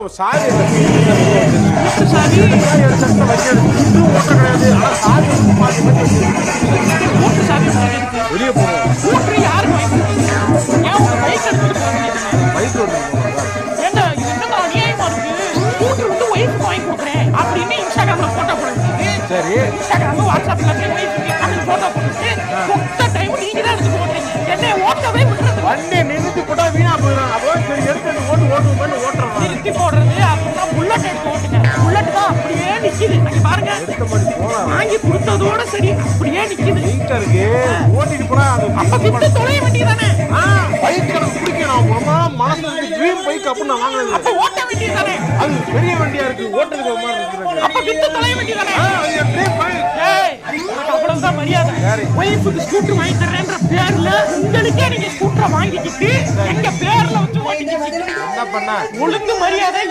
சாவி சாவி எடுத்து வைக்கிறது ஓட்ட கிடையாது. ஆனால் சாவி மாற்றி மாற்றி ஓட்டு சாவி வெளியே போவோம். ஓட்டு யாருக்கு ஏன் உங்க பைக் எடுத்துட்டு பைக் ஏண்டா இது என்ன அநியாயமா இருக்கு. ஸ்கூட்டர் வந்து ஒய்ஃபுக்கு வாங்கி கொடுக்குறேன் அப்படின்னு இன்ஸ்டாகிராம்ல போட்டோ போடுறீங்க. சரி இன்ஸ்டாகிராம் வாட்ஸ்அப்ல ஒய்ஃபுக்கு அந்த போட்டோ போட்டு மொத்த டைம் நீங்க தான் எடுத்து போடுறீங்க. என்ன ஓட்டவே விட்டுறது வண்டி நிறுத்தி போட்டா வீணா போயிடும். அப்போ சரி எடுத்து ஓட்டுவோம்னு ஓட்டுறோம். நிறுத்தி போடுறது அப்படின்னா புல்லட் எடுத்து ஓட்டுங்க. புல்லட் தான் அப்படியே நிக்குது. அங்க பாருங்க வாங்கி கொடுத்ததோட சரி அப்படியே நிக்குது. நீட்டா இருக்கு. ஓட்டிட்டு போனா அப்ப விட்டு தொலைய வேண்டியதானே. பைக் எனக்கு பிடிக்கணும். ரொம்ப மனசுல ட்ரீம் பைக் அப்படின்னு நான் வாங்குறது. அப்ப ஓட்ட வேண்டியதானே. அது பெரிய வண்டியா இருக்கு. ஓட்டுறதுக்கு ஒரு மாதிரி இருக்கு. அப்ப விட்டு தொலைய வேண்டியதானே. அது ட்ரீம் பைக். ஏய் உனக்கு அவ்வளவுதான் மரியாதை. ஒய்ஃபுக்கு ஸ்கூட்டர் வாங்கி தரேன்ற பேர்ல உங்களுக்கே நீங்க ஸ்கூட்டரை வாங்கிக்கிட்டு எங்க பேர்ல வச்சு ஓட்டிக்கிட்டு என்ன பண்ண ஒழுங்கு மரியாதை